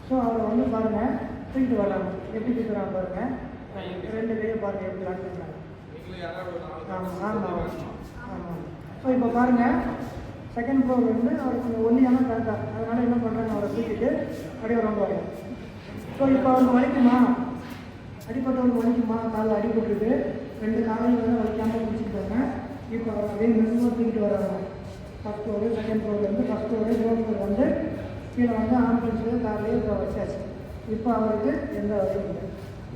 So அவரை வந்து பாருங்கள் தூக்கிட்டு வர்றாங்க. எப்படி தூக்குறாங்க பாருங்கள். ரெண்டு கையை பாருங்கள் எப்படி லாக் பண்ணுறாங்க. ஆமாம் ஆமாம் ஆமாம். ஸோ இப்போ பாருங்கள் செகண்ட் ஃப்ளோர்லேருந்து அவர் கொஞ்சம் ஒல்லியான கரெக்டாக, அதனால் என்ன பண்ணுறாங்க, அவரை தூக்கிட்டு அப்படியே வருவாங்க. ஸோ இப்போ அவருக்கு வலிக்குமா, அடிப்பட்டவருக்கு வலிக்குமா, காலில் அடிபட்டுருக்கு, ரெண்டு காலையும் வந்து வலிக்காமல் பிடிச்சிக்கிட்டாங்க. இப்போ அவர் அப்படியே மெதுவாக தூக்கிட்டு வர்றாங்க. ஃபஸ்ட் ஃப்ளோரு செகண்ட் ஃப்ளோர்லேருந்து ஃபஸ்ட் ஃப்ளோரு கிரவுண்ட் ஃப்ளோர் வந்து கீழே வந்து ஆம்புலன்ஸு கார்லேயே இப்போ வச்சாச்சு. இப்போ அவருக்கு எந்த வழியும் இல்லை.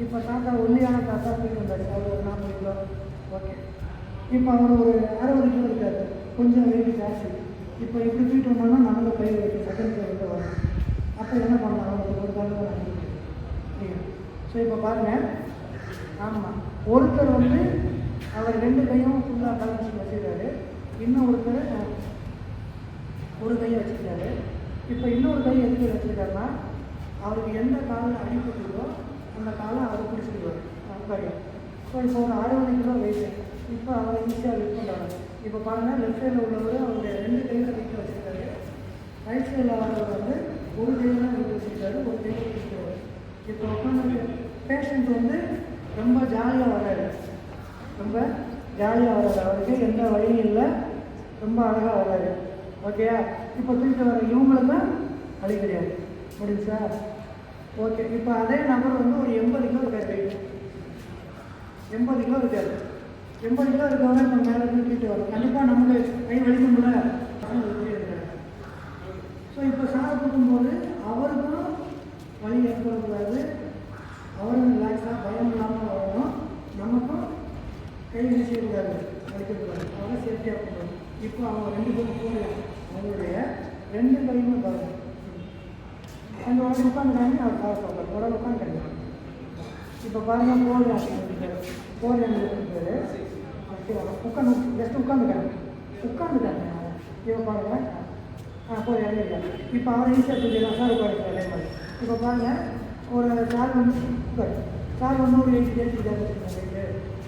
இப்போ தாத்தா ஒல்லியான தாத்தா தூக்கிட்டு வந்தாச்சு. அவர் ஒரு 40 கிலோ. ஓகே. இப்போ அவர் ஒரு 60 கிலோ இருக்காரு, கொஞ்சம் வெயிட் ஜாஸ்தி. இப்போ இப்படி தூக்கிட்டு வந்தோம்னா நமக்கு கை வைக்க செகண்ட் ஃப்ளோருக்கு வரும். அப்போ என்ன பண்ணலாம், அவங்களுக்கு ஒரு காலம் புரியும். ஸோ இப்போ பாருங்கள். ஆமாம், ஒருத்தர் வந்து அவர் ரெண்டு கையும் ஃபுல்லாக பேலன்ஸ் வச்சுருக்காரு, இன்னும் ஒருத்தர் ஒரு கையை வச்சுருக்காரு. இப்போ இன்னொரு கை எதுக்கு வச்சுருக்காருன்னா, அவருக்கு எந்த காலில் அடிப்பட்டுருக்கோ அந்த காலை அவர் பிடிச்சிருவார் கை. ஸோ இப்போ ஒரு 60 கிலோ வெயிட். இப்போ அவர் ஈஸியாக லிஃப்ட் பண்ணுறாங்க. இப்போ பாருங்கள், லெஃப்ட் சைடில் உள்ளவர் அவருடைய ரெண்டு கையில் வெயிட் வச்சுருக்காரு, ரைட் சைடில் வரவர் வந்து ஒரு கையில் தான் வெயிட் வச்சுருக்காரு, ஒரு கையில் வச்சுருக்காரு. இப்போ உட்காந்து பேஷண்ட் வந்து ரொம்ப ஜாலியாக வர்றாரு, ரொம்ப ஜாலியாக வர்றாரு, அவருக்கு எந்த வழியும் இல்லை, ரொம்ப அழகாக வர்றாரு. ஓகேயா? இப்போ தூக்கிட்டு வர இவங்களுக்கு தான் வழி கிடையாது. முடிஞ்சா? ஓகே. இப்போ அதே நபர் வந்து ஒரு 80 கிலோ இருக்காரு, வெயிட் 80 கிலோ இருக்காரு. 80 கிலோ இருக்கவரை நம்ம மேலே தூக்கிட்டு வரோம், கண்டிப்பாக நமக்கு கை வலிக்கும்ல, இருக்காரு. ஸோ இப்போ சாரை கொடுக்கும்போது அவருக்கும் வலி ஏற்படக்கூடாது, அவரும் ரிலாக்ஸாக பயம் இல்லாமல் வரணும், நமக்கும் கை வீசிடக்கூடாது, வலிக்கக்கூடாது, அவங்க சேஃப்டியாக போகணும். இப்போ அவங்க ரெண்டு பேரும் போகலாம், அவங்களுடைய ரெண்டு கையுமே பாருங்கள். அந்த உடனே உட்காந்துட்டாங்க, அவர் காலை பார்ப்பார், உடனே உட்காந்துட்டாங்க. இப்போ பாருங்கள், போர் இருக்காரு, போர் இருக்காரு. உட்காந்து ஜஸ்ட் உட்காந்துட்டாங்க. இப்போ பாருங்கள், போர் இறங்கிருக்காரு. இப்போ அவரை ஈஸியாக தூக்கிடலாம் சார், உட்காந்துருக்காரு அதே மாதிரி. இப்போ பாருங்கள், ஒரு சார் வந்து சார் வந்து ஒரு 80 வச்சுருக்காங்க.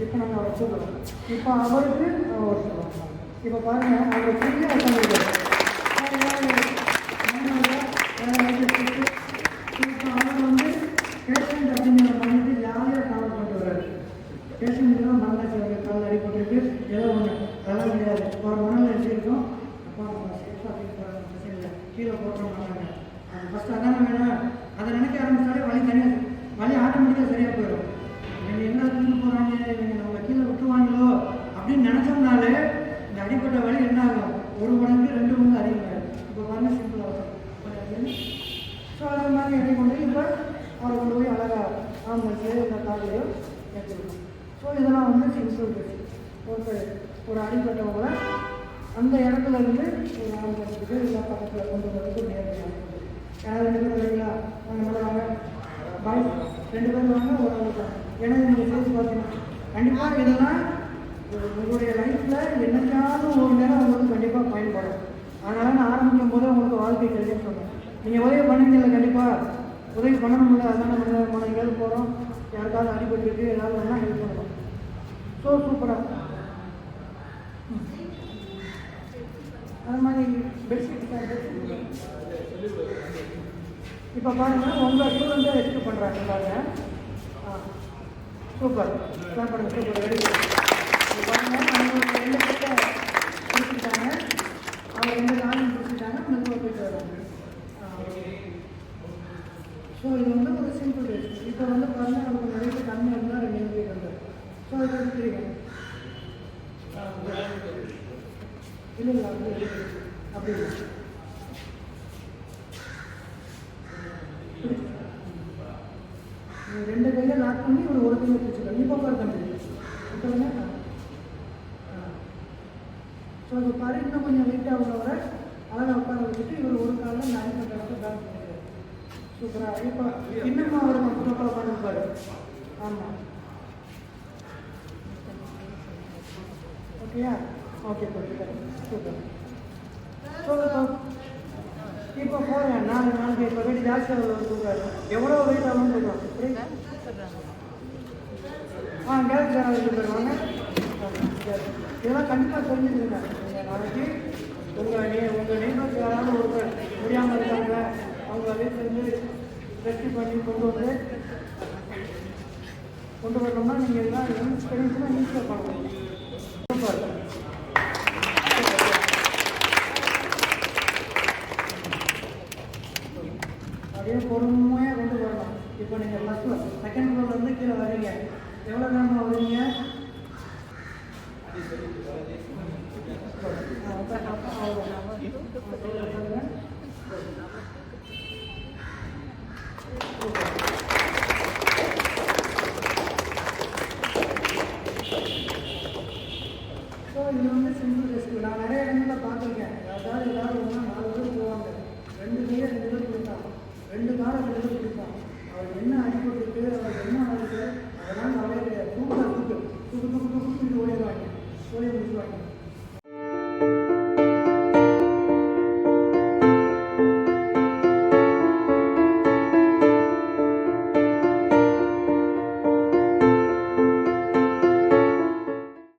இப்போ நாங்கள் அவரை தூக்குறோம். இப்போ அவருக்கு ஒரு சொல்லுவாங்க. இப்போ பாருங்கள், அவர் ஃப்ரீயாக உட்காந்துருக்காரு. இப்போ அவர் வந்து பேஷண்ட் அப்படிங்கிற பண்ணிட்டு ஜாலியாக ட்ராவல் பண்ணிட்டு வர்றாரு. பேஷண்ட்டுலாம் மனதாச்சு, அவருக்கு கால் அடிப்பட்டுருக்கு, ஏதோ ஒன்று அதெல்லாம் கிடையாது. ஒரு மனதில் வச்சுருக்கோம். அப்போ நம்ம சேஃபாக பிரச்சனை இல்லை, கீழே போட்டுற மாட்டாங்க. அது ஃபஸ்ட்டு அதானே வேணும். அதை நினைக்க ஆரம்பிச்சாலே வலி தனியாக, வலி ஆட்டோமேட்டிக்காக சரியாக போயிடும். இவங்க என்ன தூக்கி போகிறாங்க, இவங்க நம்மளை கீழே விட்டுருவாங்களோ அப்படின்னு நினச்சோம்னாலே இந்த அடிப்பட்ட வலி என்ன ஆகும், 1 மடங்கு 2 மடங்கு அதிகமாகிடும். இப்போ பாருங்கள், சிம்பிளாக வரும். ஸோ அது மாதிரி இறங்கி கொண்டு இப்போ அவரை கொண்டு போய் அழகாக ஆம்புலன்ஸு இந்த காலையோ எடுத்துக்கணும். ஸோ இதெல்லாம் வந்து சிம்பிள் இருக்குது. ஒரு அடிப்பட்டவங்களை அந்த இடத்துல இருந்து ஒரு ஆம்புலன்ஸுக்கு இல்லை பக்கத்தில் கொண்டு வரதுக்கு நேரம். யாரும் 2 பேரும் இல்லைங்களா, அவங்க மேலே வாங்க, பாய் 2 பேரும் வாங்க, ஒரு ஆளுக்கு. ஏன்னா நீங்கள் பேசி பார்த்தீங்கன்னா கண்டிப்பாக இதெல்லாம் உங்களுடைய லைஃப்பில் என்னைக்காவது ஒரு நேரம் உங்களுக்கு கண்டிப்பாக பயன்படும். அதனால் நான் ஆரம்பிக்கும் போது உங்களுக்கு வாழ்க்கை கல்வின்னு சொன்னேன். நீங்கள் உதவி பண்ணுவீங்கல்ல, கண்டிப்பாக உதவி பண்ணணும்ல. அதனால் நம்ம எங்கேயாவது போகிறோம், யாருக்காவது அடிபட்டுருக்கு, ஏதாவது வேணால் ஹெல்ப் பண்ணணும். ஸோ சூப்பராக அது மாதிரி பெட்ஷீட். இப்போ பாருங்கள், உங்கள் ஸ்டூடெண்ட்டை ரெஸ்ட் பண்ணுறாங்க பாருங்கள். சூப்பர், ஸ்டார்ட் பண்ணுங்கள். Super, very good. பாருங்கள், அவங்க 2 பேர்த்த பிடிச்சிட்டாங்க, அவங்க 2 காலையும் பிடிச்சிட்டாங்க, மெதுவாக போயிட்டு வராங்க. ஸோ இது வந்து ஒரு சிம்பிள் ரெஸ்ட். இப்போ வந்து பாருங்கள், நமக்கு நிறைய பேர் கம்மி இருந்தால் 2 பேர் வந்து. ஸோ இதை எடுத்துக்கிறீங்க. இல்லை இல்லை, அப்படி இல்லை. நீங்கள் 2 கையை லாக் பண்ணி ஒரு கையை பிடிச்சிக்கலாம். இப்போ உட்கார தம்பி உட்காருங்க. ஸோ இப்போ பாரு, இன்னும் கொஞ்சம் வெயிட்டாக உள்ளவரை அழகாக உட்கார வச்சுட்டு இவர் ஒரு காலில் இந்த அடிப்பட்ட பேக் பண்ணிடுறாரு. சூப்பராக. இப்போ இன்னமும் அவர் கம்ஃபர்டபுளாக உட்காந்துருப்பாரு. ஆமாம், ஓகேயா? Okay, super. ஸோ இப்போ போகிறேன், 4 இப்போ வெயிட் ஜாஸ்தியாக சொல்கிறாரு. எவ்வளோ வெயிட் ஆகும்னு சொல்கிறோம். கேஸ் சார் போயிடுவாங்க. இதெல்லாம் கண்டிப்பாக தெரிஞ்சுக்கிறேன். நாளைக்கு உங்கள் நெய்பர்ஸ் யாராவது ஒருத்தர் முடியாமல் இருக்காங்க, அவங்க வீட்டில் வெற்றி பண்ணி கொண்டு வரணும்னா நீங்கள் இதெல்லாம் எக்ஸ்பீரியன்ஸ்லாம் ஈஸியாக பண்ணணும். சூப்பர். அப்படியே பொறுமையாக கொண்டு வரணும். இப்போ நீங்கள் ஃபஸ்ட்டு செகண்ட் ஃப்ளோர்லேருந்து கீழே வரீங்க, எவ்வளோ